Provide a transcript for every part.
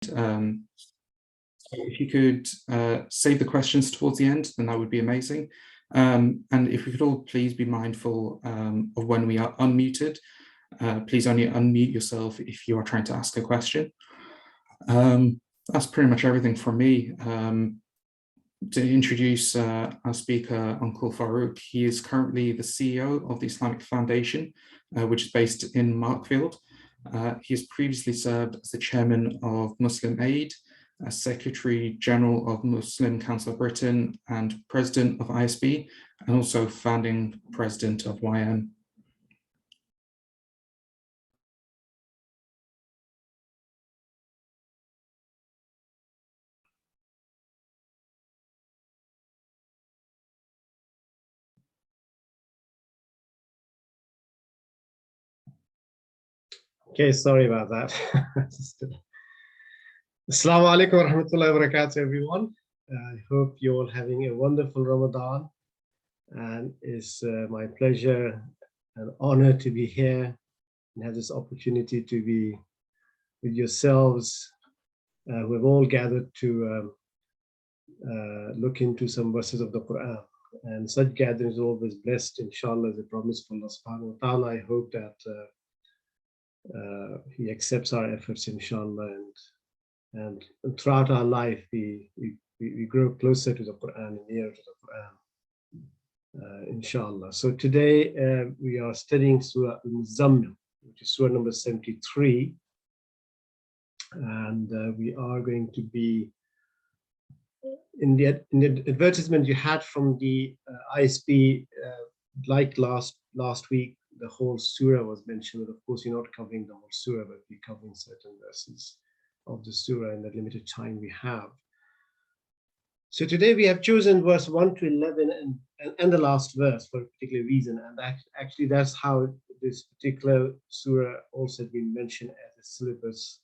slide. If you could save the questions towards the end, then that would be amazing. And if we could all please be mindful of when we are unmuted. Please only unmute yourself if you are trying to ask a question. That's pretty much everything from me. To introduce our speaker, Uncle Farooq, he is currently the CEO of the Islamic Foundation, which is based in Markfield. He has previously served as the chairman of Muslim Aid, as Secretary General of Muslim Council of Britain, and President of ISB, and also founding President of YM. Okay, sorry about that. Assalamu alaikum wa rahmatullahi wa barakatuh, everyone. I hope you're all having a wonderful Ramadan, and it's my pleasure and honor to be here and have this opportunity to be with yourselves who have all gathered to look into some verses of the Qur'an. And such gatherings are always blessed, inshallah, as a promise from Allah subhanahu wa ta'ala. I hope that He accepts our efforts, inshallah, and throughout our life we grow closer to the Quran and nearer to the Quran, inshallah. So today we are studying Surah Al-Muzammil, which is Surah number 73, and we are going to be in the advertisement you had from the ISB, like last week. The whole surah was mentioned, but of course, you're not covering the whole surah, but we're covering certain verses of the surah in the limited time we have. So today we have chosen verse 1 to 11 and the last verse for a particular reason. And actually, that's how this particular surah also has been mentioned as a syllabus,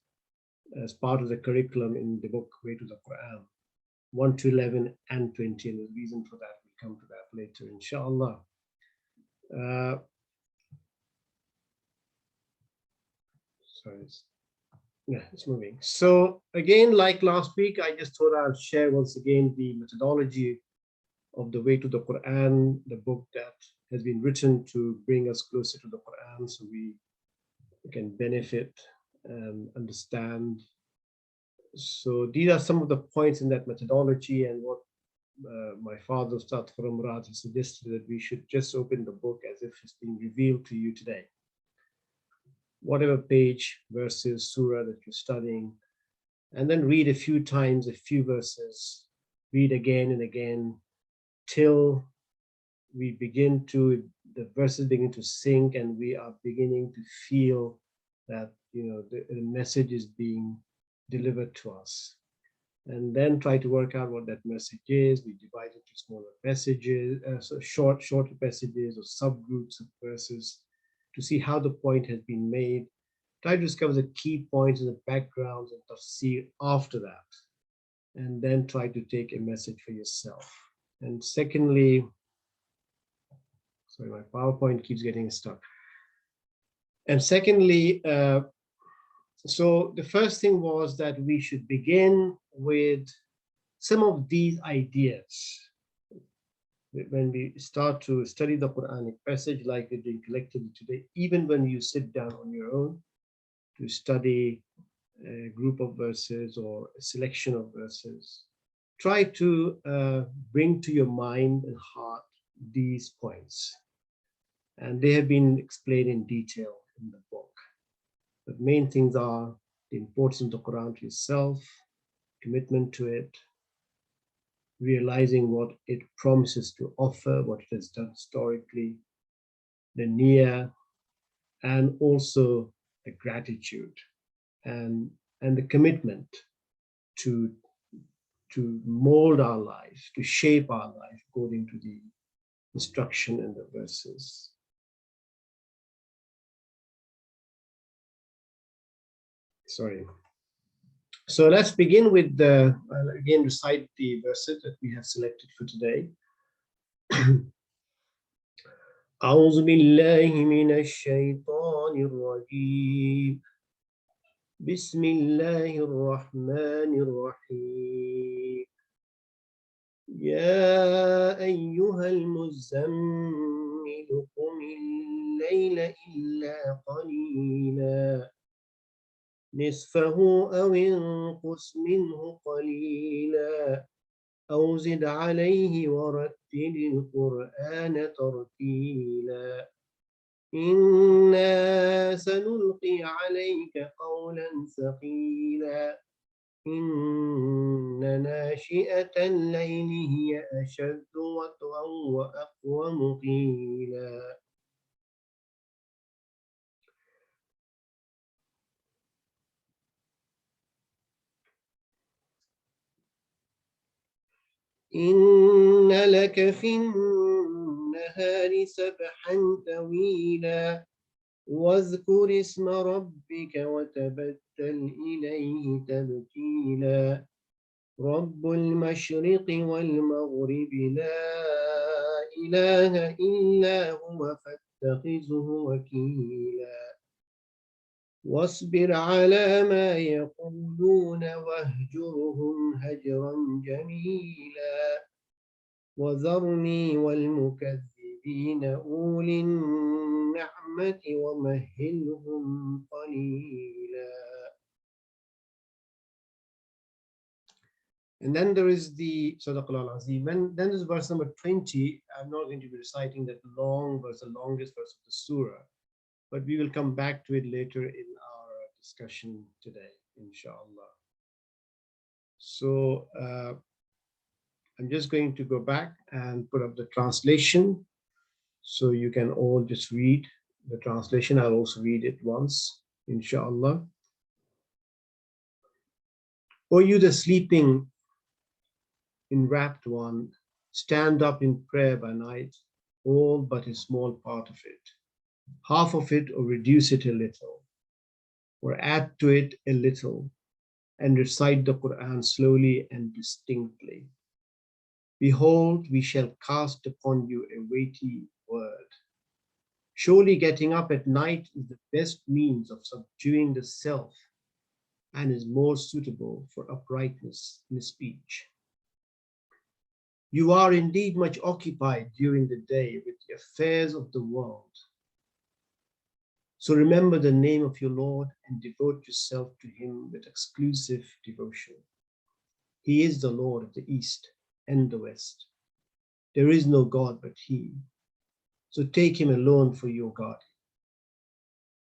as part of the curriculum in the book Way to the Quran. 1 to 11 and 20. And the reason for that, we'll come to that later, inshallah. Sorry, it's moving. So again, like last week, I just thought I'll share once again the methodology of the Way to the Quran, the book that has been written to bring us closer to the Quran, so we can benefit and understand. So these are some of the points in that methodology, and what my father, Ustad Farooq Murad, has suggested that we should just open the book as if it's being revealed to you today. Whatever page, verses, surah that you're studying, and then read a few times, a few verses, read again and again, till the verses begin to sink, and we are beginning to feel that, the message is being delivered to us. And then try to work out what that message is. We divide it into smaller messages, so shorter messages or subgroups of verses, to see how the point has been made. Try to discover the key points in the background and tafsir after that, and then try to take a message for yourself. And secondly, sorry, my PowerPoint keeps getting stuck. And secondly, so the first thing was that we should begin with some of these ideas. When we start to study the Quranic passage like we're doing collectively today, even when you sit down on your own to study a group of verses or a selection of verses, try to bring to your mind and heart these points. And they have been explained in detail in the book. The main things are the importance of the Quran to yourself, commitment to it, realizing what it promises to offer, what it has done historically, the niyyah, and also the gratitude and the commitment to mold our life, to shape our life according to the instruction in the verses. Sorry. So let's begin with again recite the verses that we have selected for today. أعوذ بالله من الشيطان الرجيم بسم الله الرحمن الرحيم يا أيها المزمل قم الليل إلا قليلا نصفه أو انقص منه قليلا أو زد عليه ورتل القرآن ترتيلا إنا سنلقي عليك قولا ثقيلا إن ناشئة الليل هي أشد وطئا وأقوم قيلا. إن لك في النهار سبحا طويلا واذكر اسم ربك وتبتل إليه تبتيلا رب المشرق والمغرب لا إله إلا هو فاتخذه وكيلا واصبر على ما يقولون واهجرهم هجرا جميلا وذرني والمكذبين أولي النعمة ومهلهم قليلا. And then there is the Sadaqallah al-Azim. And then there's verse number 20. I'm not going to be reciting that long verse, the longest verse of the surah, but we will come back to it later in our discussion today, inshallah. So I'm just going to go back and put up the translation so you can all just read the translation. I'll also read it once, inshallah. O you the sleeping enwrapped one, stand up in prayer by night, all but a small part of it, half of it, or reduce it a little, or add to it a little, and recite the Qur'an slowly and distinctly. Behold, we shall cast upon you a weighty word. Surely getting up at night is the best means of subduing the self and is more suitable for uprightness in speech. You are indeed much occupied during the day with the affairs of the world. So remember the name of your Lord and devote yourself to him with exclusive devotion. He is the Lord of the East and the West. There is no God but he. So take him alone for your God.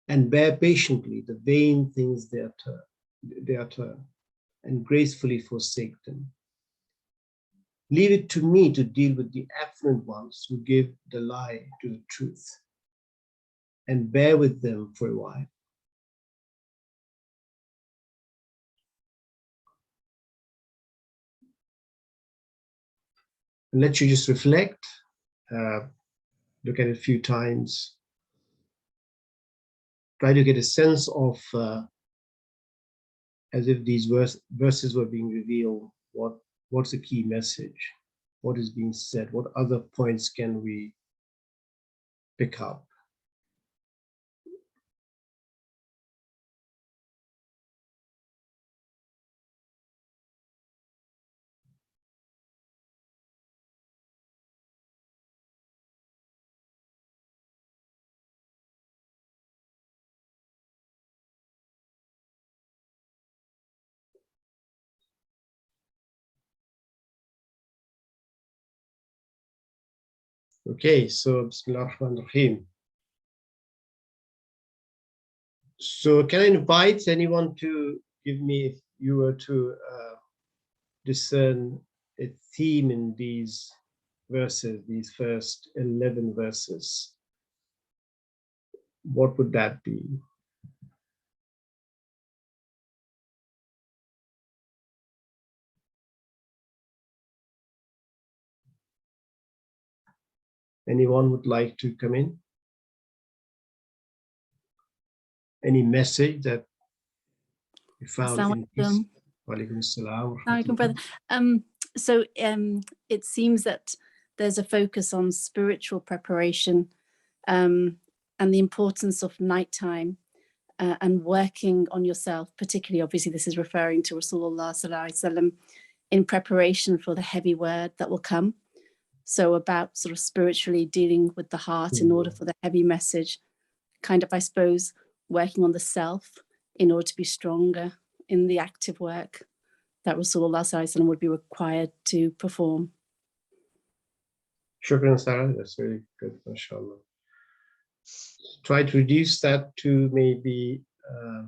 And bear patiently the vain things they utter, and gracefully forsake them. Leave it to me to deal with the affluent ones who give the lie to the truth, and bear with them for a while. And let you just reflect, look at it a few times, try to get a sense of, as if these verses were being revealed, what's the key message? What is being said? What other points can we pick up? Okay, so Bismillah ar-Rahman ar-Rahim. So can I invite anyone to give me, if you were to discern a theme in these verses, these first 11 verses, what would that be? Anyone would like to come in? Any message that you found in this? Walaikum assalam. So it seems that there's a focus on spiritual preparation and the importance of nighttime. and working on yourself, particularly, obviously, this is referring to Rasulullah Sallallahu Alaihi Wasallam, in preparation for the heavy word that will come. So about sort of spiritually dealing with the heart in order for the heavy message, kind of, I suppose, working on the self in order to be stronger in the active work that Rasulullah Sallallahu Alaihi Wasallam would be required to perform. Shukran, Sarah. That's very good, mashallah. Try to reduce that to maybe a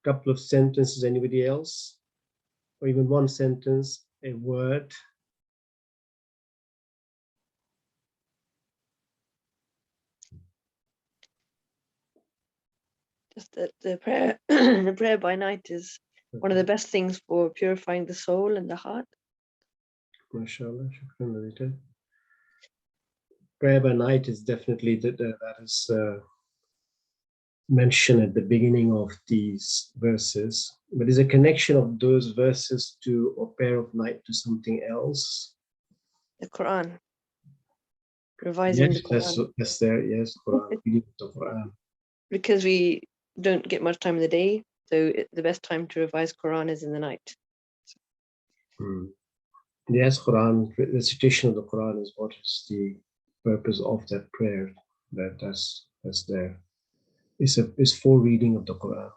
couple of sentences. Anybody else? Or even one sentence, a word. Just that the prayer, the prayer by night is one of the best things for purifying the soul and the heart. MashaAllah, shukran, Rita. Prayer by night is definitely that is mentioned at the beginning of these verses. But is a connection of those verses to a prayer of night to something else? The Qur'an. Revising Yes, the Qur'an. that's there. Yes, Quran. Reading the Quran. Because we don't get much time in the day, so the best time to revise Qur'an is in the night. Yes, Quran, recitation of the Quran is what is the purpose of that prayer. That's there. It's for reading of the Quran.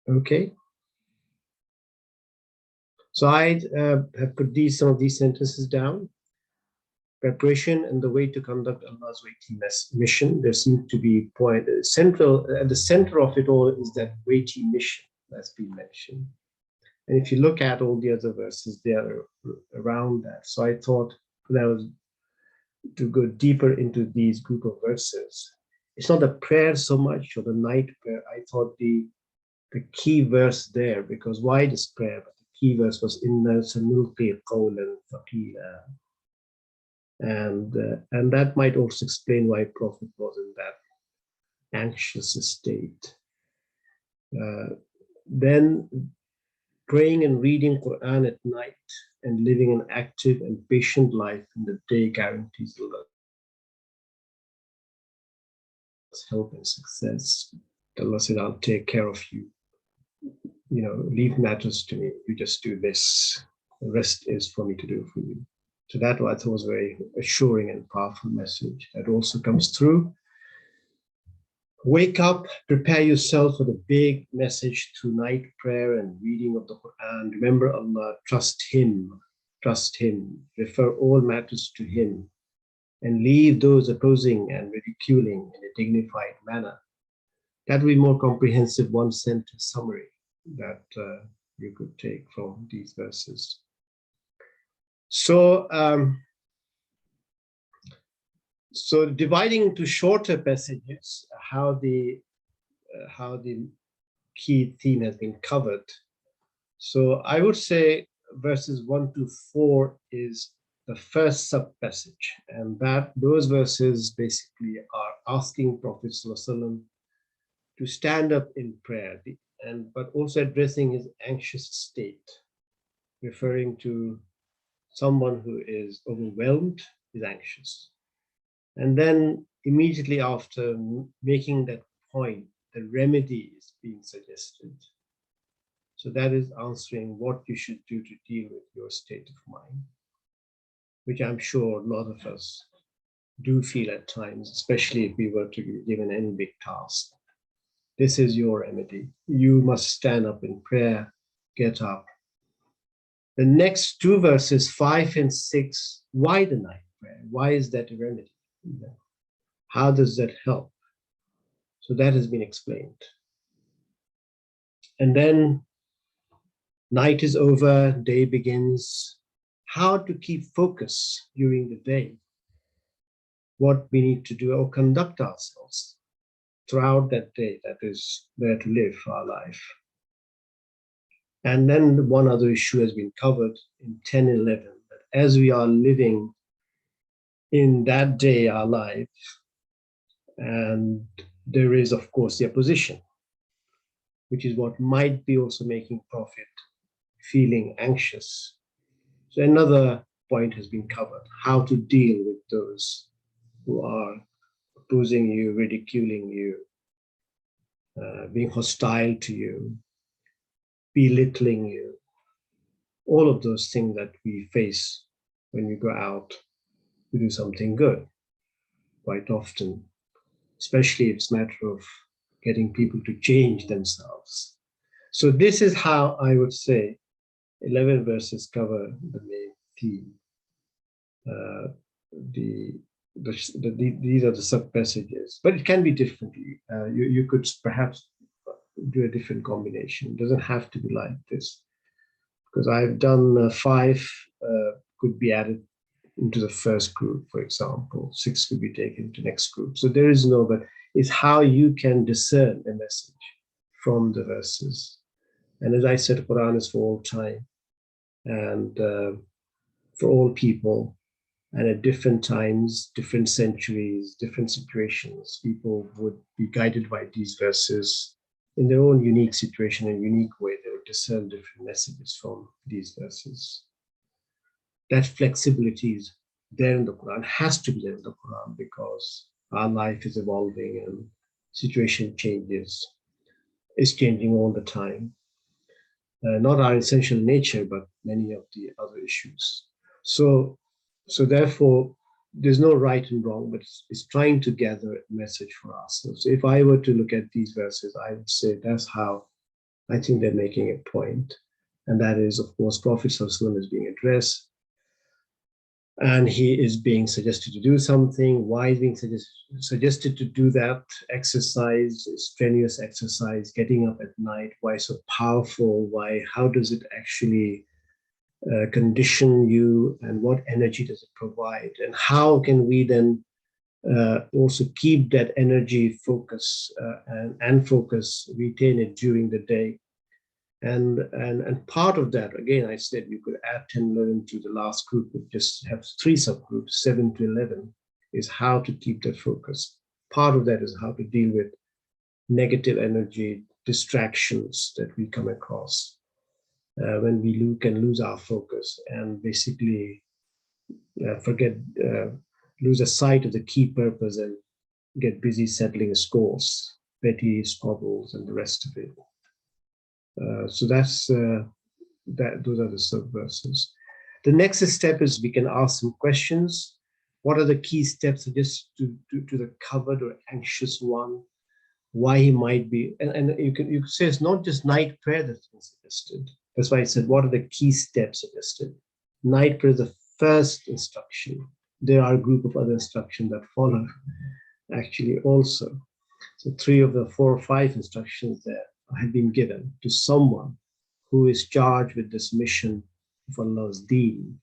Okay. So I have put some of these sentences down. Preparation and the way to conduct Allah's weighty mission. There seems to be central at the center of it all is that weighty mission that's been mentioned. And if you look at all the other verses, they are around that. So I thought that was to go deeper into these group of verses. It's not the prayer so much or the night prayer. I thought the key verse there, because why this prayer? But the key verse was inna sanulqi qawlan thaqila. And that might also explain why Prophet was in that anxious state. Then praying and reading Quran at night and living an active and patient life in the day guarantees Allah's help and success. Allah said, I'll take care of you. You know, leave matters to me. You just do this. The rest is for me to do for you. So that I thought was a very assuring and powerful message that also comes through. Wake up, prepare yourself for the big message through night prayer and reading of the Quran. Remember Allah, trust Him, refer all matters to Him, and leave those opposing and ridiculing in a dignified manner. That will be more comprehensive one-sentence summary that you could take from these verses. So, so dividing into shorter passages, how the key theme has been covered. So I would say verses 1 to 4 is the first sub-passage, and those verses basically are asking Prophet ﷺ to stand up in prayer, but also addressing his anxious state, referring to someone who is overwhelmed, is anxious. And then immediately after making that point, the remedy is being suggested. So that is answering what you should do to deal with your state of mind, which I'm sure a lot of us do feel at times, especially if we were to be given any big task. This is your remedy. You must stand up in prayer, get up. The next two verses, 5 and 6, why the night prayer? Why is that a remedy? How does that help? So that has been explained. And then night is over, day begins. How to keep focus during the day? What we need to do or conduct ourselves throughout that day that is there to live our life. And then one other issue has been covered in 10 and 11, that as we are living in that day our life, and there is of course the opposition, which is what might be also making Prophet feeling anxious. So another point has been covered, how to deal with those who are opposing you, ridiculing you, being hostile to you, belittling you, all of those things that we face when we go out to do something good quite often, especially if it's a matter of getting people to change themselves. So this is how I would say 11 verses cover the main theme. These are the sub-messages, but it can be differently. You could perhaps do a different combination. It doesn't have to be like this, because I've done 5 could be added into the first group, for example. 6 could be taken to next group. So there is no, but it's how you can discern a message from the verses. And as I said, Quran is for all time and for all people. And at different times, different centuries, different situations, people would be guided by these verses in their own unique situation and unique way. They would discern different messages from these verses. That flexibility is there in the Quran, has to be there in the Quran, because our life is evolving and situation changes, is changing all the time. Not our essential nature, but many of the other issues. So therefore, there's no right and wrong, but it's trying to gather a message for ourselves. So if I were to look at these verses, I would say that's how I think they're making a point. And that is, of course, Prophet ﷺ is being addressed, and he is being suggested to do something. Why is being suggested to do that exercise, strenuous exercise, getting up at night? Why so powerful? Why? How does it actually condition you, and what energy does it provide? And how can we then also keep that energy focus and focus, retain it during the day? And part of that, again, I said you could add 10, 11 to the last group, which just have 3 subgroups, 7 to 11, is how to keep that focus. Part of that is how to deal with negative energy, distractions that we come across when we can lose our focus and basically lose a sight of the key purpose and get busy settling scores, petty squabbles, and the rest of it. So that's those are the subverses. The next step is we can ask some questions. What are the key steps just to the covered or anxious one? Why he might be, and you could say it's not just night prayer that's been suggested. That's why I said, what are the key steps suggested? Night prayer is the first instruction. There are a group of other instructions that follow actually also. So 3 of the 4 or 5 instructions there have been given to someone who is charged with this mission of Allah's deen,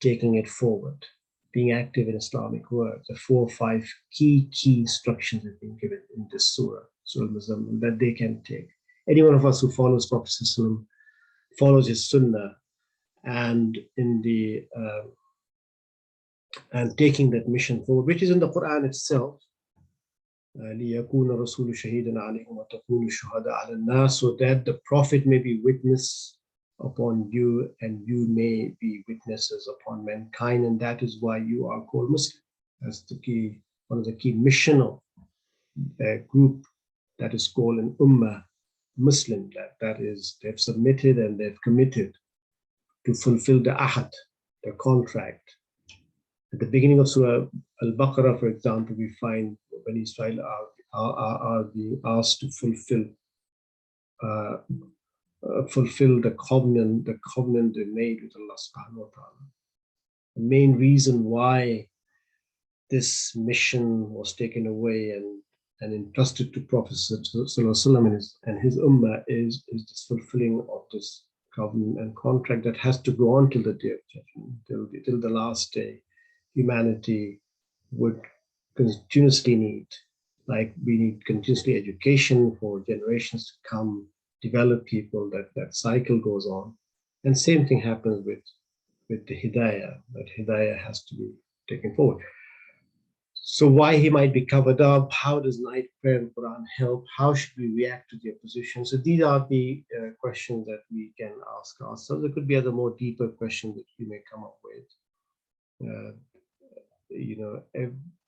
taking it forward, being active in Islamic work. The 4 or 5 key instructions have been given in this surah, Surah Al-Muzammil, that they can take. Any one of us who follows Prophet ﷺ, follows his sunnah, and in the and taking that mission forward, which is in the Quran itself. لِيَكُونَ الرَّسُولُ شَهِيدًا عَلَيْكُمْ وَتَكُونُوا شُهَدَاءَ عَلَى النَّاسِ, so that the Prophet may be witness upon you and you may be witnesses upon mankind, and that is why you are called Muslim. That's the key, one of the key mission of a group that is called an Ummah Muslim, that is, they've submitted and they've committed to fulfill the ahad, the contract. At the beginning of Surah Al-Baqarah, for example, we find when Israel are being asked to fulfill the covenant they made with Allah subhanahu wa ta'ala. The main reason why this mission was taken away and entrusted to Prophet ﷺ and his ummah is this fulfilling of this covenant and contract that has to go on till the day of judgment, till the last day. Humanity would continuously need, like we need continuously education for generations to come, develop people, that cycle goes on. And same thing happens with the hidayah, that hidayah has to be taken forward. So why he might be covered up, how does night prayer and Quran help, how should we react to the opposition? So these are the questions that we can ask ourselves. There could be other more deeper questions that we may come up with.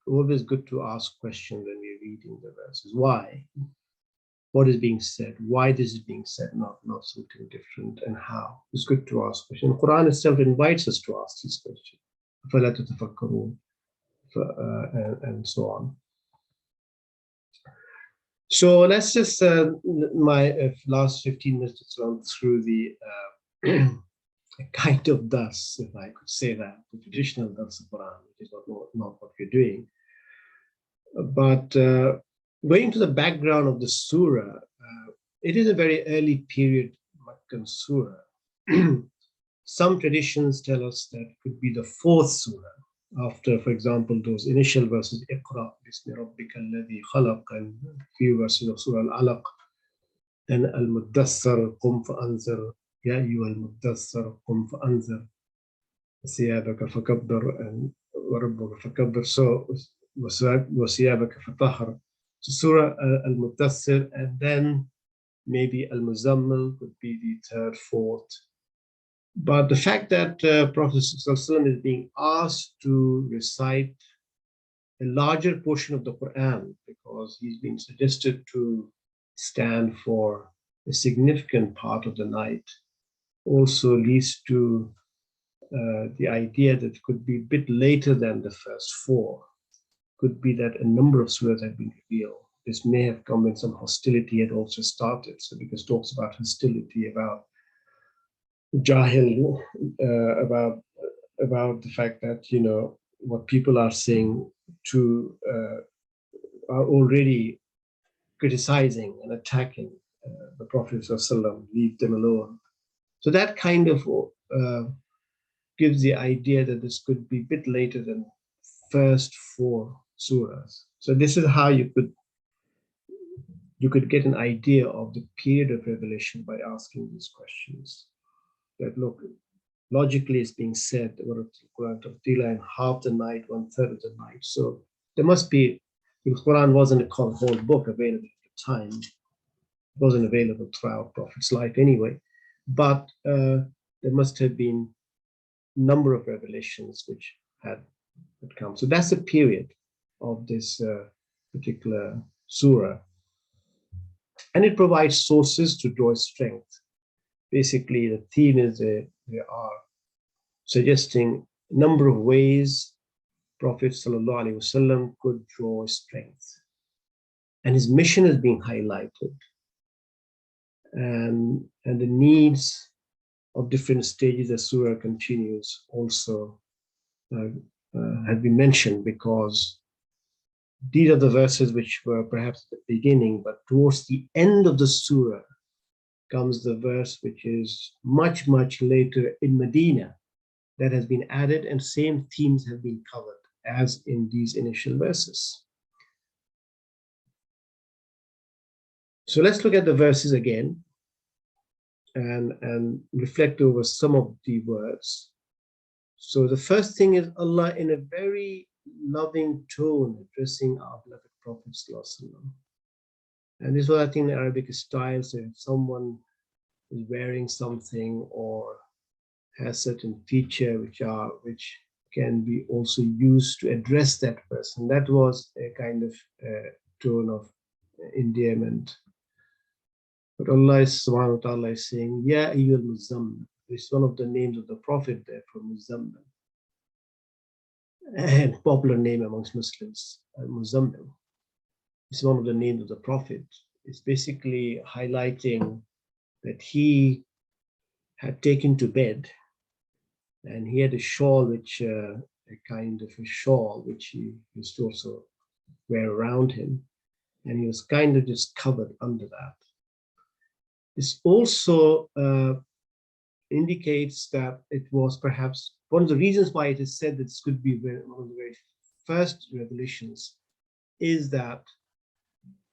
always good to ask questions when we're reading the verses. Why? What is being said? Why this is being said, not something different, and how? It's good to ask questions. The Quran itself invites us to ask these questions. فَلَا تَتَفَكَّرُونَ, and so on. So let's just, my last 15 minutes just run through the kind of dars, if I could say that, the traditional dars of Quran, which is not what we're doing. But going to the background of the surah, it is a very early period Meccan surah. Some traditions tell us that it could be the fourth surah, after, for example, those initial verses, Iqra bismi rabbika alladhi khalaq, and few verses of Surah Al-Alaq, and Al-Muddassar qum fa'anzir, ya ayyuha al-Muddassar qum fa'anzir, thiyabaka fakabbir, and wa rabbuka fakabbir, so wasiyabaka fatahhar. So Surah Al-Muddassir, and then maybe Al-Muzammil could be the third, fourth. But the fact that Prophet ﷺ is being asked to recite a larger portion of the Quran, because he's been suggested to stand for a significant part of the night, also leads to the idea that it could be a bit later than the first four. Could be that a number of surahs have been revealed. This may have come when some hostility had also started. So because it talks about hostility, about Jahil, about the fact that, you know, what people are saying to are already criticizing and attacking the Prophet ﷺ, leave them alone. So that kind of gives the idea that this could be a bit later than first four surahs. So this is how you could get an idea of the period of revelation by asking these questions. That look, logically it's being said, Quran in half the night, 1/3 of the night. So there must be, because Quran wasn't a whole book available at the time. It wasn't available throughout Prophet's life anyway. But there must have been a number of revelations which had come. So that's the period of this particular surah. And it provides sources to draw strength. Basically, the theme is they are suggesting a number of ways Prophet ﷺ could draw strength. And his mission is being highlighted. And the needs of different stages as surah continues also have been mentioned, because these are the verses which were perhaps at the beginning, but towards the end of the surah comes the verse which is much, much later in Medina that has been added, and same themes have been covered as in these initial verses. So let's look at the verses again and reflect over some of the words. So the first thing is Allah in a very loving tone addressing our beloved Prophet ﷺ. And this was, I think, the Arabic style. So if someone is wearing something or has certain feature which can be also used to address that person, that was a kind of tone of endearment. But Allah subhanahu wa ta'ala is saying, Ya ayyuhal muzammil. It's one of the names of the Prophet there, from Muzammil. And popular name amongst Muslims, Muzammil. It's one of the names of the Prophet. It's basically highlighting that he had taken to bed, and he had a shawl, which a kind of a shawl which he used to also wear around him, and he was kind of just covered under that. This also indicates that it was perhaps one of the reasons why it is said that this could be one of the very first revelations, is that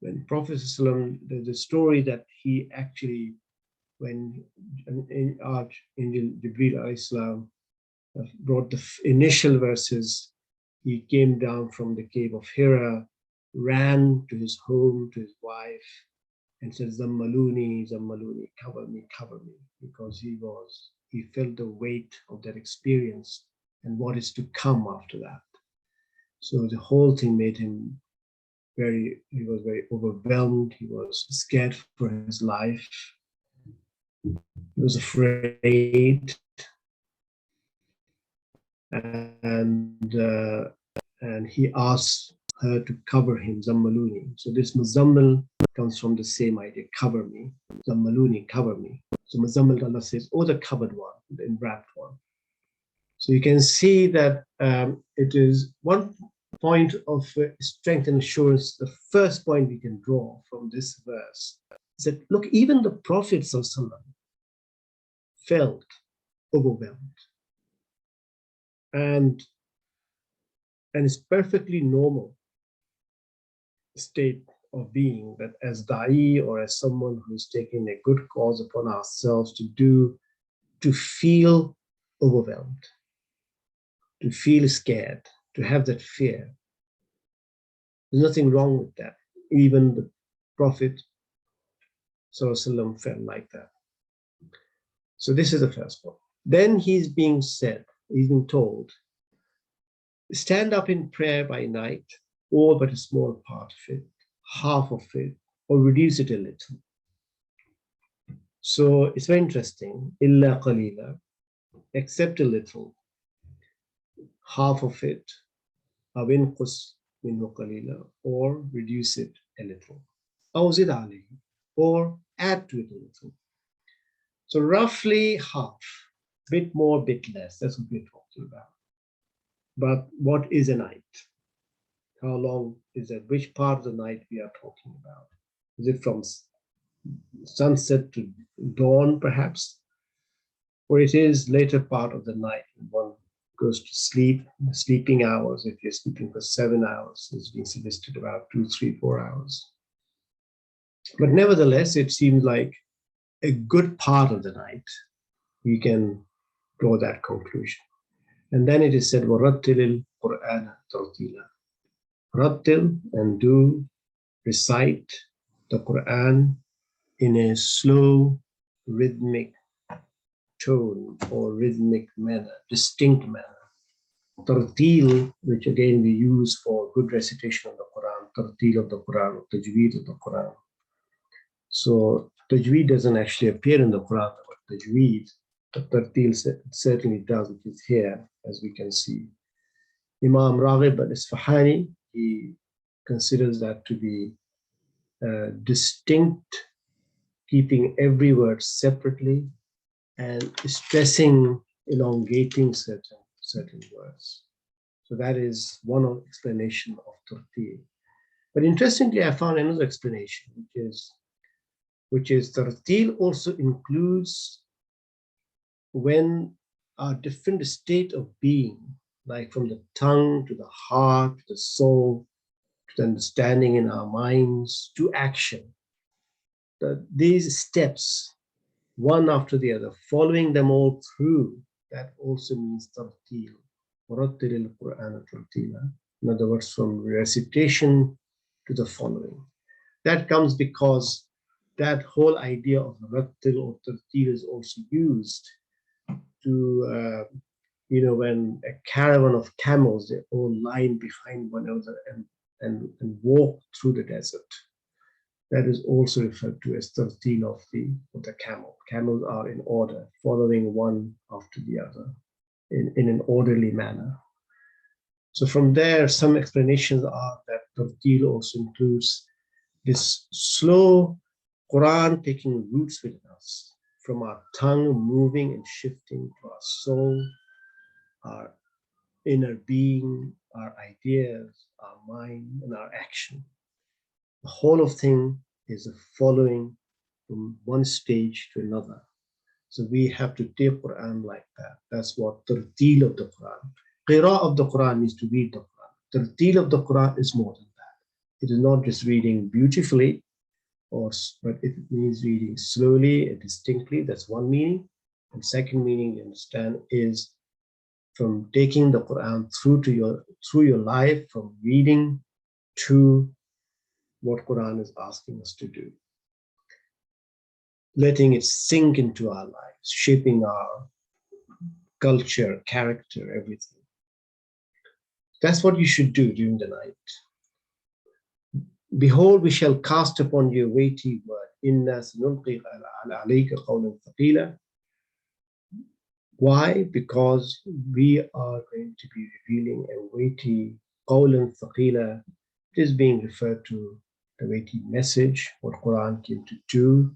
when Prophet ﷺ, the story that he actually, when Archangel Jibreel alayhi salam brought the initial verses, he came down from the cave of Hira, ran to his home, to his wife, and said, Zammaluni, Zammaluni, cover me, because he felt the weight of that experience and what is to come after that. So the whole thing made him he was very overwhelmed. He was scared for his life. He was afraid. And he asked her to cover him, Zammaluni. So this Muzammal comes from the same idea, cover me. Zammaluni, cover me. So Muzammal, Allah says, oh, the covered one, the enwrapped one. So you can see that it is one point of strength and assurance. The first point we can draw from this verse is that, look, even the Prophet ﷺ felt overwhelmed. And it's perfectly normal state of being that as da'i or as someone who's taking a good cause upon ourselves to feel overwhelmed, to feel scared, to have that fear. There's nothing wrong with that. Even the Prophet ﷺ felt like that. So this is the first point. Then he's being told, stand up in prayer by night, or but a small part of it, half of it, or reduce it a little. So it's very interesting, illa qalila, except a little, half of it, aw inqus minhu qalila, or reduce it a little, aw zid alayhi, or add to it a little. So roughly half, bit more, bit less, that's what we're talking about. But what is a night? How long is it? Which part of the night we are talking about? Is it from sunset to dawn, perhaps? Or it is later part of the night when one goes to sleep, the sleeping hours, if you're sleeping for 7 hours, is being suggested about 2, 3, 4 hours. But nevertheless, it seems like a good part of the night, we can draw that conclusion. And then it is said, وَرَتِّلِ الْقُرْآنَ تَرْتِيلًا. Rattil, and do recite the Qur'an in a slow, rhythmic tone or rhythmic manner, distinct manner. Tartil, which again we use for good recitation of the Qur'an, tartil of the Qur'an, or tajweed of the Qur'an. So tajweed doesn't actually appear in the Qur'an, but tajweed, the tartil certainly does, which is here, as we can see. Imam Raghib al-Isfahani, he considers that to be distinct, keeping every word separately and stressing, elongating certain words. So that is one explanation of tartil. But interestingly, I found another explanation, which is tartil also includes when our different state of being, like from the tongue to the heart, to the soul, to the understanding in our minds, to action. These steps, one after the other, following them all through, that also means tartil. وَرَتِّلِ الْقُرْآنَ تَرْتِيلًا. In other words, from recitation to the following. That comes because that whole idea of rattil or tartil is also used to when a caravan of camels, they all line behind one another and walk through the desert. That is also referred to as tartil of the camel. Camels are in order, following one after the other in an orderly manner. So from there, some explanations are that tartil also includes this slow Quran taking roots within us, from our tongue moving and shifting to our soul, our inner being, our ideas, our mind, and our action. The whole of thing is a following from one stage to another. So we have to take Quran like that. That's what tartil of the Quran. Qira of the Quran means to read the Quran. Tartil of the Quran is more than that. It is not just reading beautifully, but it means reading slowly and distinctly. That's one meaning. And second meaning, you understand, is from taking the Quran through your life, from reading to what Quran is asking us to do. Letting it sink into our lives, shaping our culture, character, everything. That's what you should do during the night. Behold, we shall cast upon you a weighty word. Inna sanulqi alayka qawlan thaqila. Why? Because we are going to be revealing a weighty qawlan thaqila. It is being referred to the weighty message, what Quran came to do,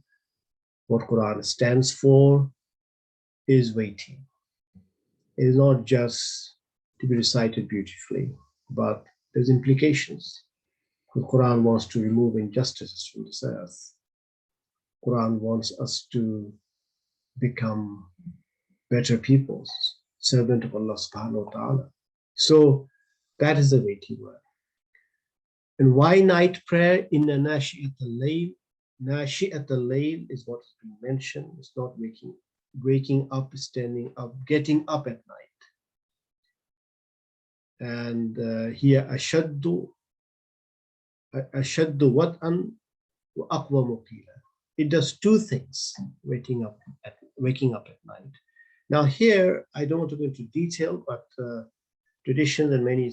what Quran stands for, is weighty. It is not just to be recited beautifully, but there's implications. The Quran wants to remove injustices from this earth. Quran wants us to become better peoples, servant of Allah subhanahu wa ta'ala. So that is the weighty word. And why night prayer? In a nashi'at al-layl. Nashi'at al-layl is what has been mentioned. It's not waking up, standing up, getting up at night. And here ashaddu wat'an wa aqwa muqila. It does two things, waking up at night. Now here, I don't want to go into detail, but traditions and many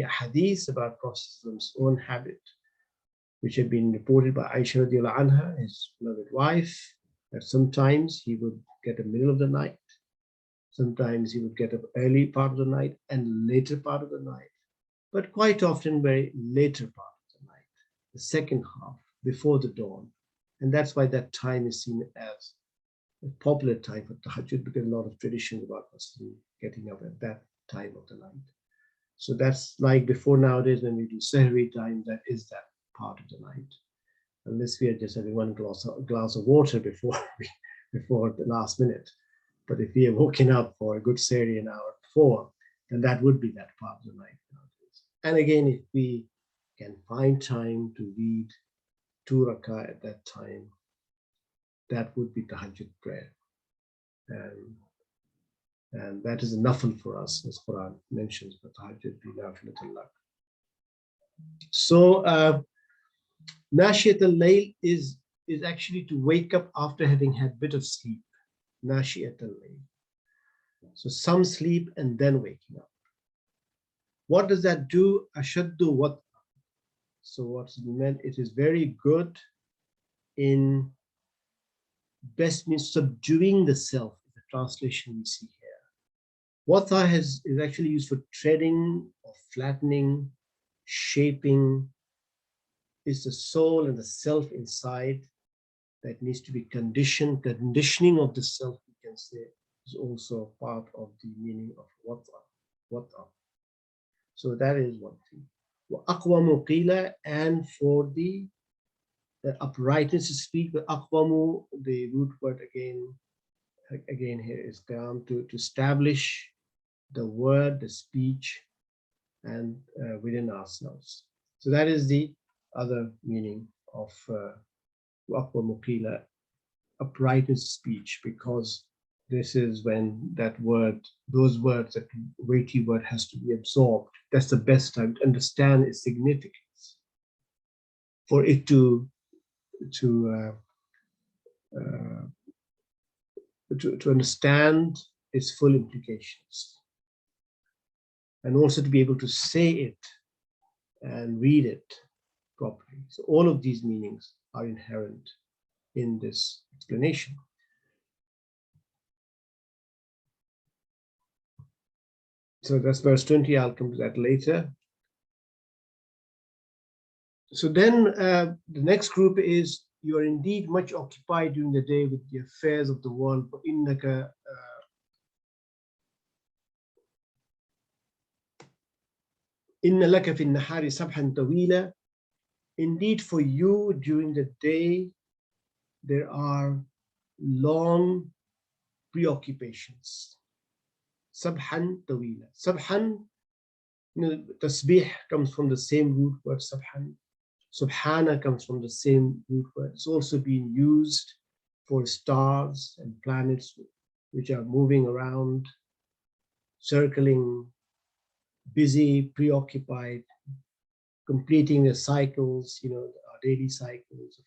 hadiths about Prophet's own habit, which have been reported by Aisha radiallahu anha, his beloved wife, that sometimes he would get the middle of the night, sometimes he would get up early part of the night and later part of the night, but quite often very later part of the night, the second half, before the dawn. And that's why that time is seen as a popular time for tahajjud, because a lot of traditions about Muslim getting up at that time of the night. So that's like before nowadays when we do Sahri time, that is that part of the night. Unless we are just having one glass of water before the last minute. But if we are woken up for a good Sahri an hour before, then that would be that part of the night nowadays. And again, if we can find time to read 2 rak'ah at that time, that would be tahajjud prayer. And that is a nafil for us, as Quran mentions, but tahajjud bi nafilatul lak. So Nashiat al-layl is actually to wake up after having had a bit of sleep. Nashiat al-layl. So some sleep and then waking up. What does that do? Ashaddu what? So what's meant? It is very good in, best means subduing the self, the translation we see here. Watha is actually used for treading or flattening, shaping. Is the soul and the self inside that needs to be conditioned. Conditioning of the self, we can say, is also part of the meaning of watha. So that is one thing. Aqwamu qila, and for the uprightness of speech, the aqwamu, the root word again here is qiyam, to establish the word, the speech, and within ourselves. So that is the other meaning of aqwamu qila, uprightness of speech, because this is when that word, those words, that weighty word has to be absorbed. That's the best time to understand its significance, for it to understand its full implications, and also to be able to say it and read it properly. So all of these meanings are inherent in this explanation. So that's verse 20. I'll come to that later. So then the next group is, you are indeed much occupied during the day with the affairs of the world. Indeed, for you during the day, there are long preoccupations. Sabhan tawila. Sabhan, tasbih comes from the same root word, sabhan. Subhana comes from the same root word. It's also being used for stars and planets which are moving around, circling, busy, preoccupied, completing the cycles, our daily cycles,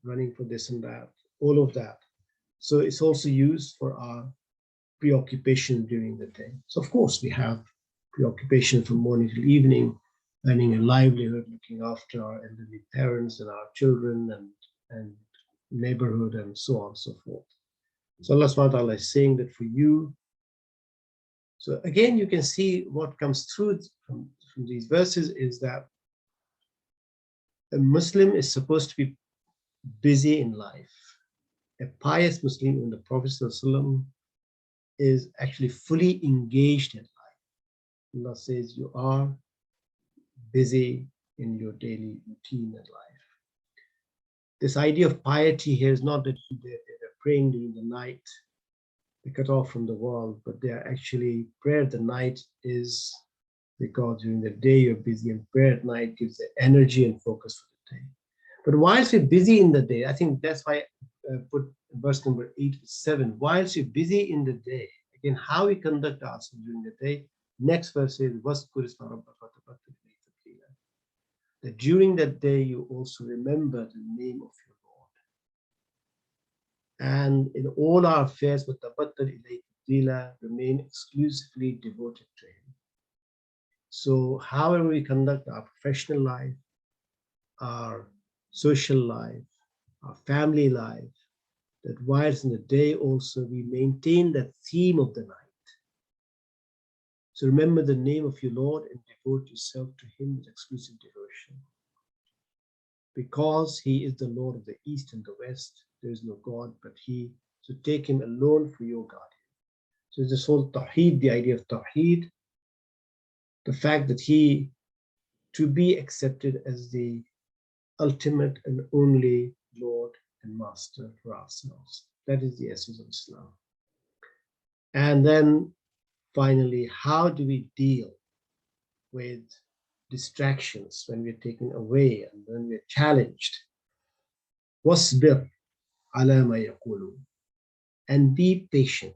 running for this and that, all of that. So it's also used for our preoccupation during the day. So of course we have preoccupation from morning till evening, earning a livelihood, looking after our elderly parents and our children and neighborhood and so on and so forth. So Allah subhanahu wa ta'ala is saying that for you. So again, you can see what comes through from these verses is that a Muslim is supposed to be busy in life. A pious Muslim in the Prophet ﷺ is actually fully engaged in life. Allah says you are busy in your daily routine and life. This idea of piety here is not that they're praying during the night, they cut off from the world, but they are actually, prayer at the night is because during the day you're busy, and prayer at night gives the energy and focus for the day. But whilst we're busy in the day, I think that's why I put verse number 8 to 7, whilst you're busy in the day, again, how we conduct ourselves during the day, next verse says, that during that day you also remember the name of your Lord. And in all our affairs, remain exclusively devoted to Him. So however we conduct our professional life, our social life, our family life, that whilst in the day also we maintain that theme of the night. So remember the name of your Lord and devote yourself to Him with exclusive devotion. Because He is the Lord of the East and the West, there is no God but He. So take Him alone for your guardian. So this whole Tawheed, the idea of Tawheed, the fact that He, to be accepted as the ultimate and only Lord and Master for ourselves. That is the essence of Islam. And then finally, how do we deal with distractions when we're taken away and when we're challenged? Wasbir ala ma yaqulun, and be patient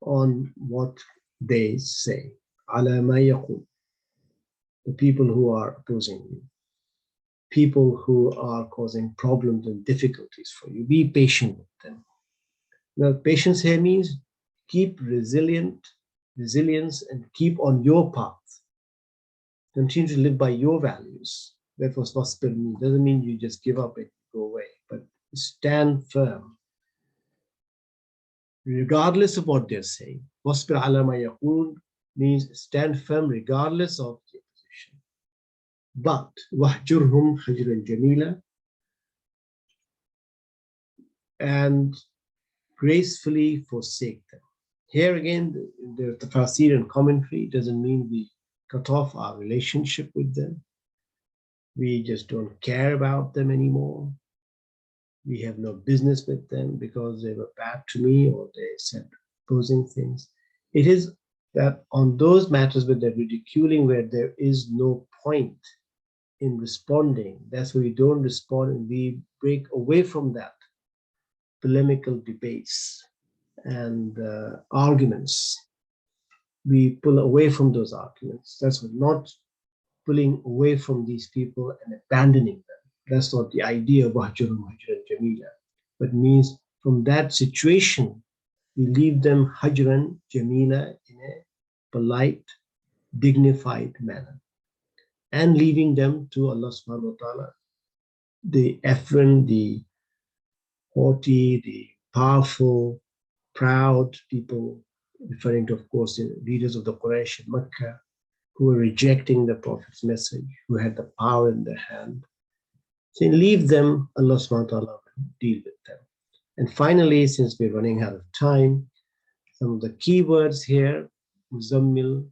on what they say. Ala ma yaqul, the people who are opposing you, people who are causing problems and difficulties for you. Be patient with them. Now, patience here means keep resilience, and keep on your path. Continue to live by your values. That was wasbir means. Doesn't mean you just give up and go away, but stand firm. Regardless of what they're saying. Wasbir ala ma yaqul means stand firm regardless of the opposition. But wahjurhum hajran jamila, and gracefully forsake them. Here again, the tafsir and commentary doesn't mean we cut off our relationship with them. We just don't care about them anymore. We have no business with them because they were bad to me or they said opposing things. It is that on those matters where they're ridiculing, where there is no point in responding, that's where we don't respond and we break away from that polemical debates and arguments. We pull away from those arguments. That's what, not pulling away from these people and abandoning them. That's not the idea of Wahjurum Hajran Jamila, but means from that situation, we leave them Hajran Jamila in a polite, dignified manner, and leaving them to Allah subhanahu wa ta'ala, the effroned, the haughty, the powerful, proud people, referring to, of course, the leaders of the Quraysh in Mecca, who were rejecting the Prophet's message, who had the power in their hand. So leave them, Allah subhanahu wa ta'ala will deal with them. And finally, since we're running out of time, some of the key words here, Muzammil,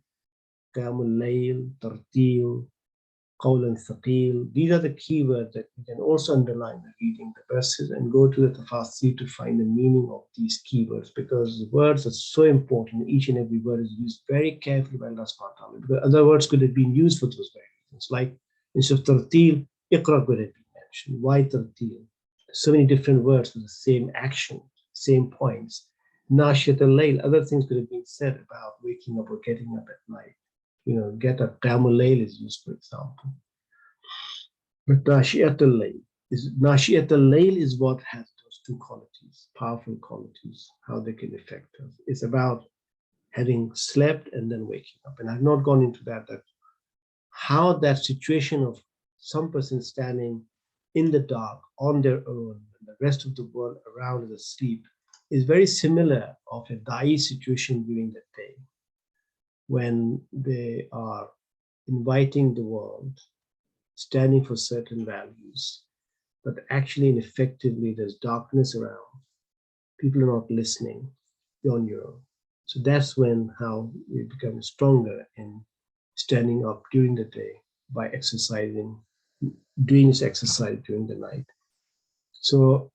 Qiyamul Layl, Tartil, Qawlan Thaqil. These are the key words that you can also underline by reading the verses and go to the tafsir to find the meaning of these keywords, because the words are so important. Each and every word is used very carefully by Allah subhanahu wa ta'ala, because other words could have been used for those very reasons. Like instead of Tartil, Iqra could have been mentioned. Why Tartil? So many different words for the same action, same points. Nashiat al-Layl, other things could have been said about waking up or getting up at night. You know, get up, Qiyamul Layl is used, for example. But Nashiat al-Layl is what has those two qualities, powerful qualities, how they can affect us. It's about having slept and then waking up. And I've not gone into that how that situation of some person standing in the dark on their own, and the rest of the world around is asleep, is very similar of a da'i situation during that day, when they are inviting the world, standing for certain values, but actually and effectively there's darkness around. People are not listening, you're on your own. So that's when how we become stronger in standing up during the day by exercising, doing this exercise during the night. So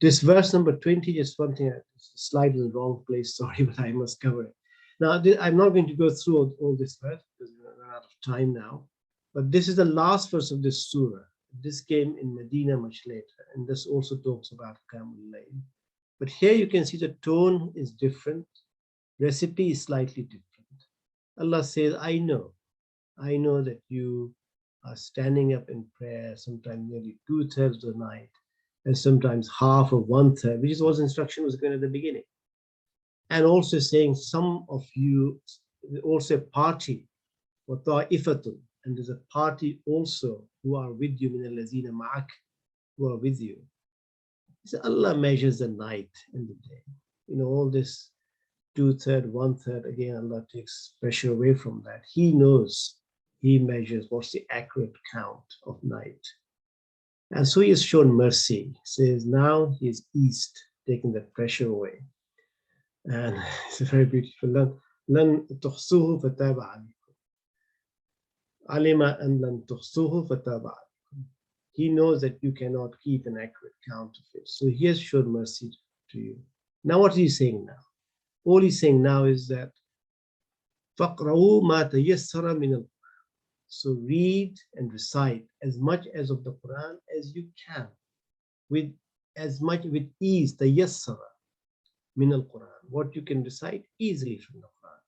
this verse number 20, just one thing, slide in the wrong place, sorry, but I must cover it. Now, I'm not going to go through all this verse because we're out of time now, but this is the last verse of this surah. This came in Medina much later, and this also talks about Qiyamul Layl. But here you can see the tone is different, recipe is slightly different. Allah says, I know that you are standing up in prayer, sometimes nearly 2/3 of the night, and sometimes half or 1/3, which is what instruction was given at the beginning. And also saying some of you, also a party, or ta'ifatun, and there's a party also who are with you, min al-lazina ma'ak, who are with you. So Allah measures the night and the day. You know, all this 2/3, 1/3, again, Allah takes pressure away from that. He knows, He measures what's the accurate count of night. And so He has shown mercy. He says now He is east, taking that pressure away. And it's a very beautiful. لن تحصوه فتاب عليكم. علم أن لن تحصوه فتاب عليكم. He knows that you cannot keep an accurate count of it. So He has shown mercy to you. Now what is He saying now? All He's saying now is that فَقْرَؤُوا مَا تَيَسَّرَ مِنَ الْقُرْآنِ. So read and recite as much as of the Quran as you can, with ease, تَيَسَّرَ مِنَ الْقُرْآنِ. What you can recite easily from the Quran.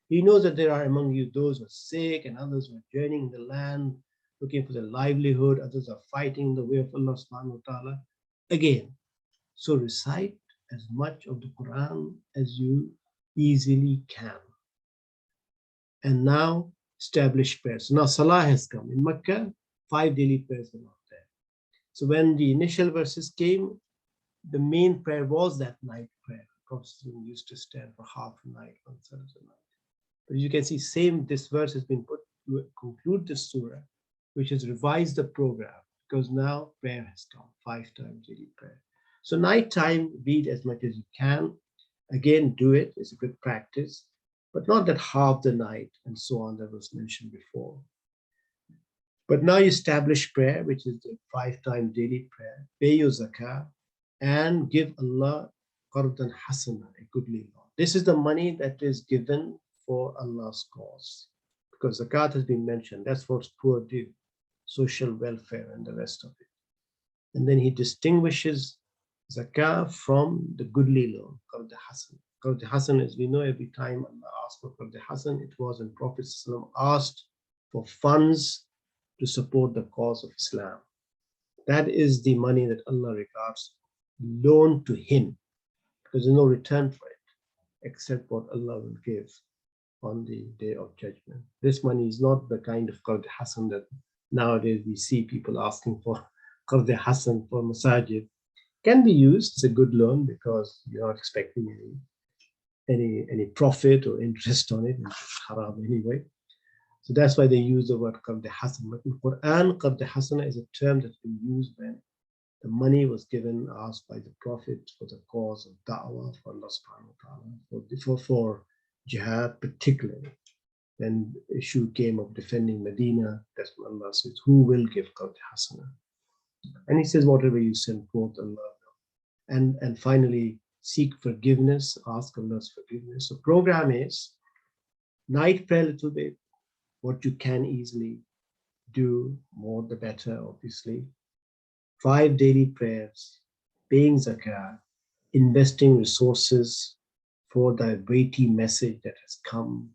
He knows that there are among you those who are sick and others who are journeying in the land, looking for their livelihood, others are fighting in the way of Allah subhanahu wa ta'ala. Again, so recite as much of the Quran as you easily can. And now establish prayers. So now Salah has come. In Mecca, 5 daily prayers are not there. So when the initial verses came, the main prayer was that night prayer. Prophet used to stand for half a night, 1/3 of the night. But you can see, this verse has been put to conclude this surah, which has revised the program, because now prayer has come, 5 times daily prayer. So nighttime, read as much as you can. Again, do it. It's a good practice, but not that half the night and so on that was mentioned before. But now you establish prayer, which is the 5 times daily prayer, pay your zakah, and give Allah qardan hasana, a goodly loan. This is the money that is given for Allah's cause, because zakat has been mentioned. That's what poor do, social welfare and the rest of it. And then He distinguishes zakah from the goodly loan, qard hasan. Qard hasan, as we know, every time Allah asked for qard hasan, it was when Prophet asked for funds to support the cause of Islam. That is the money that Allah regards loan to Him, because there's no return for it except what Allah will give on the day of judgment. This money is not the kind of qard hasan that nowadays we see people asking for. Qard hasan for masajid can be used. It's a good loan because you're not expecting any profit or interest on it. It's haram anyway. So that's why they use the word qard hasan. But in Quran, qard hasan is a term that's been used when the money was given, asked by the Prophet for the cause of da'wah for Allah subhanahu wa ta'ala, for jihad particularly. When the issue came of defending Medina, that's when Allah says, who will give qard hasana? And He says, whatever you send forth, Allah will. And finally, seek forgiveness, ask Allah's forgiveness. The program is night prayer a little bit, what you can easily do, more the better, obviously. 5 daily prayers, paying zakah, investing resources for the weighty message that has come,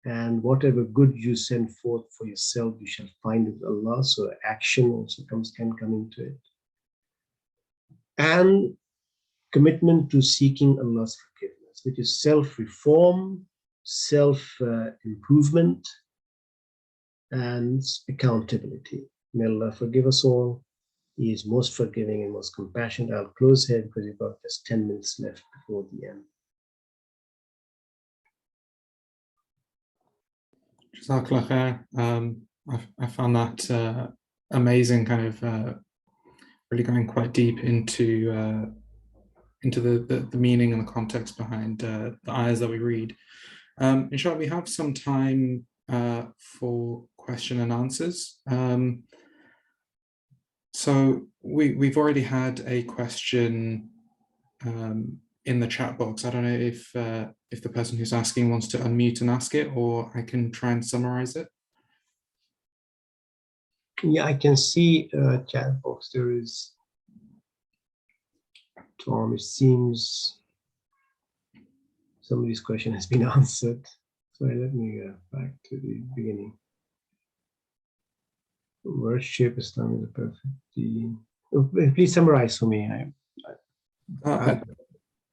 and whatever good you send forth for yourself, you shall find with Allah. So action also can come into it. And commitment to seeking Allah's forgiveness, which is self-reform, self-improvement, and accountability. May Allah forgive us all. He is most forgiving and most compassionate. I'll close here because we've got just 10 minutes left before the end. Jazakallah khair. I found that amazing, kind of really going quite deep into the meaning and the context behind the ayahs that we read. Inshallah, we have some time for question and answers. So we've already had a question in the chat box. I don't know if the person who's asking wants to unmute and ask it, or I can try and summarize it. Yeah, I can see chat box. There is Tom. It seems somebody's question has been answered. So let me back to the beginning. Worship Islam is a perfect deen. Please summarize for me.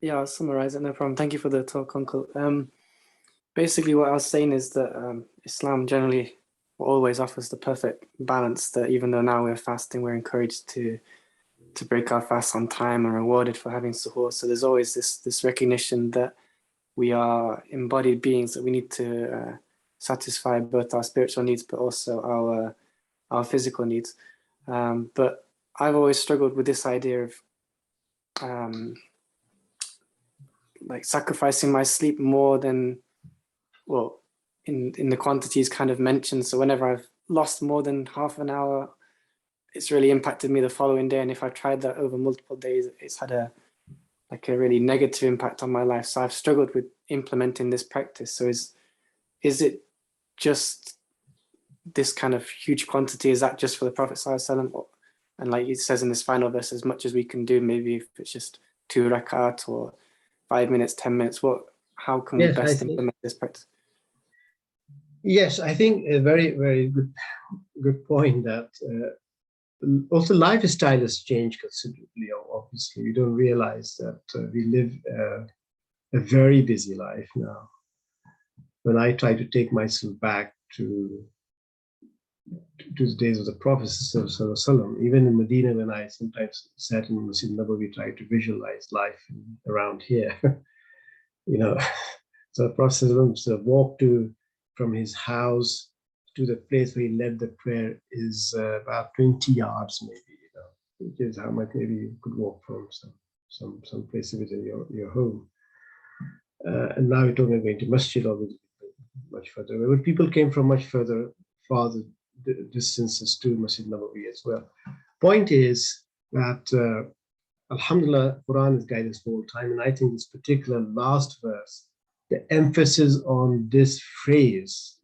Yeah, I'll summarize it, no problem. Thank you for the talk, Uncle. Basically, what I was saying is that Islam generally always offers the perfect balance, that even though now we're fasting, we're encouraged to break our fast on time and rewarded for having suhoor. So there's always this recognition that we are embodied beings, that we need to satisfy both our spiritual needs but also our physical needs. But I've always struggled with this idea of like sacrificing my sleep more than, well, in the quantities kind of mentioned. So whenever I've lost more than half an hour, it's really impacted me the following day. And if I tried that over multiple days, it's had a really negative impact on my life. So I've struggled with implementing this practice. So is it just this kind of huge quantity? Is that just for the Prophet ﷺ? And like it says in this final verse, as much as we can do, maybe if it's just 2 rakat or 5 minutes, 10 minutes, how can we best implement this practice? Yes, I think a very, very good point that also lifestyle has changed considerably. Obviously, we don't realize that we live a very busy life now. When I try to take myself back to the days of the Prophet ﷺ, even in Medina, when I sometimes sat in Masjid Nabawi, try to visualize life around here, you know. So the Prophet ﷺ walked from his house to the place where he led the prayer is about 20 yards, maybe, you know, which is how much maybe you could walk from some places within your home. And now we're talking about going to masjid, obviously much further away. But people came from much farther distances to Masjid Nabawi as well. Point is that Alhamdulillah, Quran is guidance for all time, and I think this particular last verse, the emphasis on this phrase,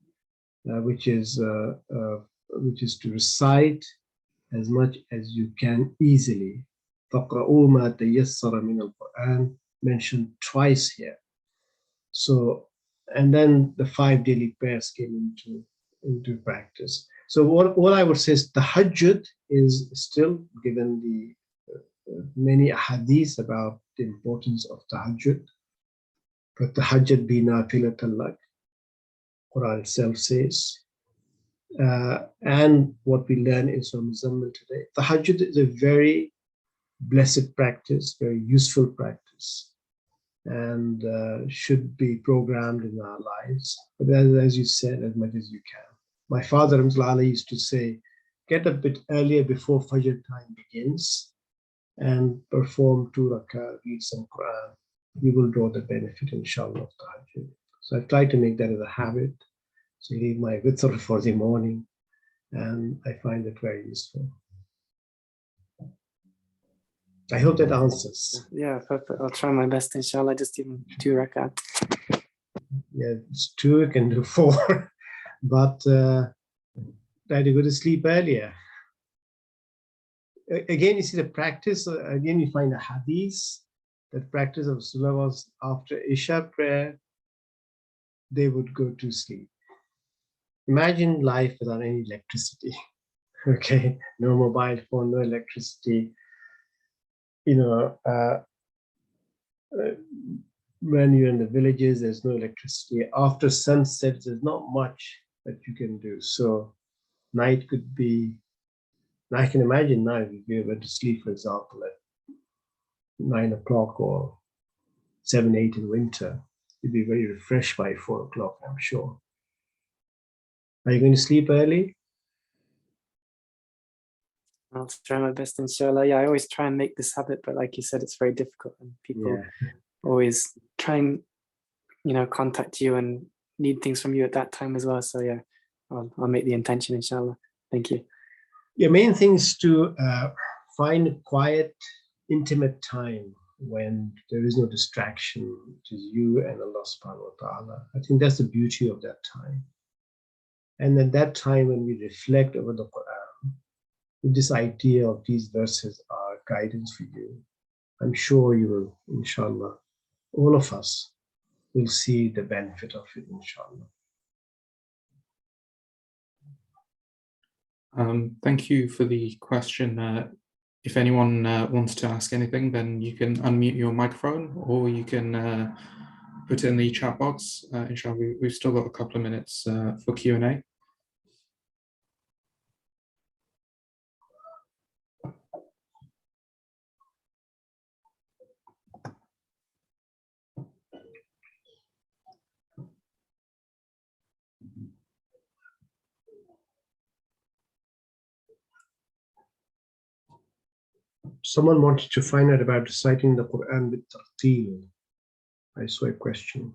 which is to recite as much as you can easily. فَقْرَؤُوا مَا تَيَسَّرَ مِنَ الْقُرْآنِ, mentioned twice here. So, and then the 5 daily prayers came into practice. So what I would say is tahajjud is still, given the many hadiths about the importance of tahajjud. But tahajjud bi nafilatan lak, Quran itself says. And what we learn in Surah Muzammil today, tahajjud is a very blessed practice, very useful practice, and should be programmed in our lives. But as you said, as much as you can. My father used to say, get a bit earlier before Fajr time begins and perform 2 rakah, read some Quran. You will draw the benefit, inshallah, of tahajjud. So I try to make that as a habit. So leave my witr for the morning, and I find it very useful. I hope that answers. Yeah, perfect. I'll try my best, inshallah, just even 2 rakat. Yeah, it's 2, you can do 4, but try to go to sleep earlier. Again, you see the practice, again, you find a hadith, the practice of Rasulullah was after Isha prayer, they would go to sleep. Imagine life without any electricity, okay? No mobile phone, no electricity. You know, when you're in the villages, there's no electricity. After sunset, there's not much that you can do. So night could be, I can imagine now if you went to sleep, for example, at 9 o'clock or 7, 8 in winter, you'd be very refreshed by 4 o'clock, I'm sure. Are you going to sleep early? I'll try my best, inshallah. Yeah, I always try and make this habit, but like you said, it's very difficult, and people always try and, contact you and need things from you at that time as well. So yeah, I'll make the intention, inshallah. Thank you. Your main thing is to find quiet, intimate time when there is no distraction. It is you and Allah subhanahu wa ta'ala. I think that's the beauty of that time. And at that time, when we reflect over the Qur'an, with this idea of these verses are guidance for you, I'm sure you will, inshallah, all of us will see the benefit of it, inshallah. Thank you for the question. If anyone wants to ask anything, then you can unmute your microphone, or you can put it in the chat box. Inshallah, we've still got a couple of minutes for Q&A. Someone wanted to find out about reciting the Quran with tartil. I saw a question.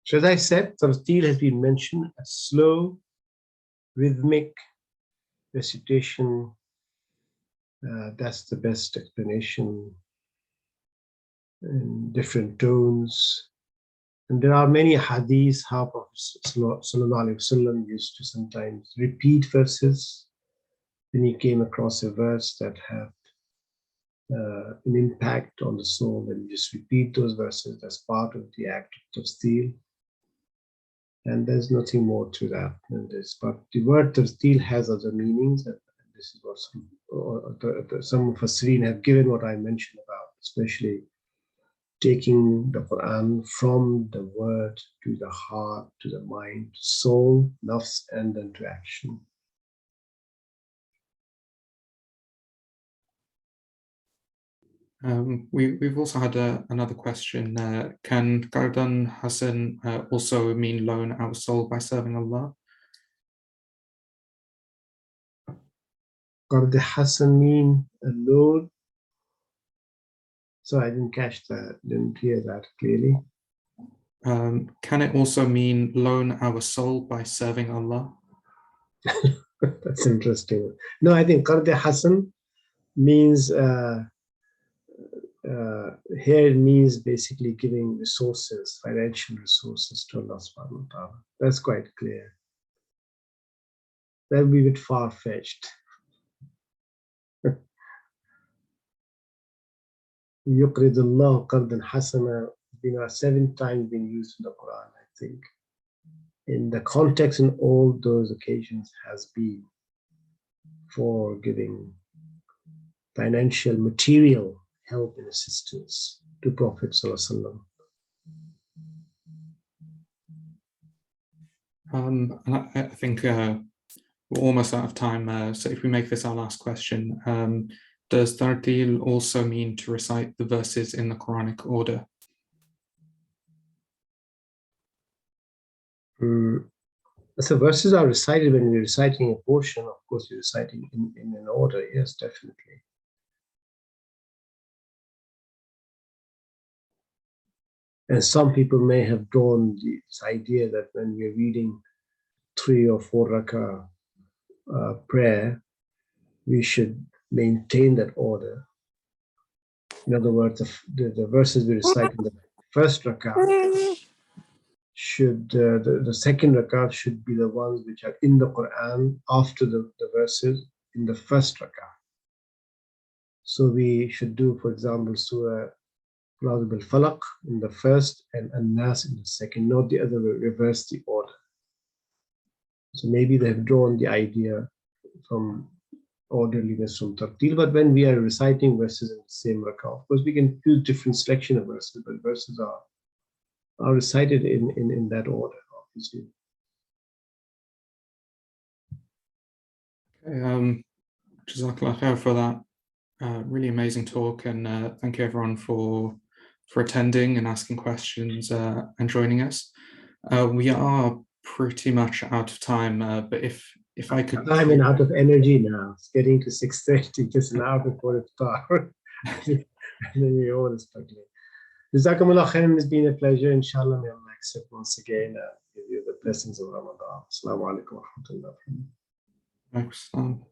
So as I said, tartil has been mentioned as slow, rhythmic recitation. That's the best explanation in different tones. And there are many hadiths how Prophet Sallallahu Alaihi Wasallam used to sometimes repeat verses when he came across a verse that had an impact on the soul, and you just repeat those verses as part of the act of tafsir. And there's nothing more to that than this. But the word tafsir has other meanings, and this is what some Mufassirin have given what I mentioned about, especially taking the Quran from the word to the heart, to the mind, to soul, nafs, and then to action. We've also had another question. Can Qardan Hasan also mean loan our soul by serving Allah? Qard Hasan mean a loan. So I didn't catch that, didn't hear that clearly. Can it also mean loan our soul by serving Allah? That's interesting. No, I think Qard Hasan means here it means basically giving resources, financial resources to Allah subhanahu wa ta'ala. That's quite clear. That would be a bit far-fetched. Yuqridullah qardan hasana, 7 times been used in the Quran, I think. In the context in all those occasions has been for giving financial, material help and assistance to Prophet Sallallahu Alaihi Wasallam. And I think we're almost out of time, so if we make this our last question, does tartil also mean to recite the verses in the Quranic order? So verses are recited when we're reciting a portion. Of course, you're reciting in an order. Yes, definitely. And some people may have drawn this idea that when we're reading 3 or 4 rakah prayer, we should maintain that order. In other words, the verses we recite in the first rakah should, the second rakah should be the ones which are in the Quran after the verses in the first rakah. So we should do, for example, Surah Qul al-Falaq in the first and An-Nas in the second, not the other way, reverse the order. So maybe they've drawn the idea from orderliness from tartil. But when we are reciting verses in the same rak'ah, of course, we can choose different selection of verses, but verses are recited in that order, obviously. Okay, Jazakallah khair for that really amazing talk, and thank you everyone for attending and asking questions and joining us. We are pretty much out of time, but if I could... I'm out of energy now. It's getting to 6:30, just an hour before it starts. And then we all are struggling. Jazakumullah khairan, it's been a pleasure. Inshallah, may Allah accept once again and give you the blessings of Ramadan. Assalamu alaikum wa rahmatullah. Excellent.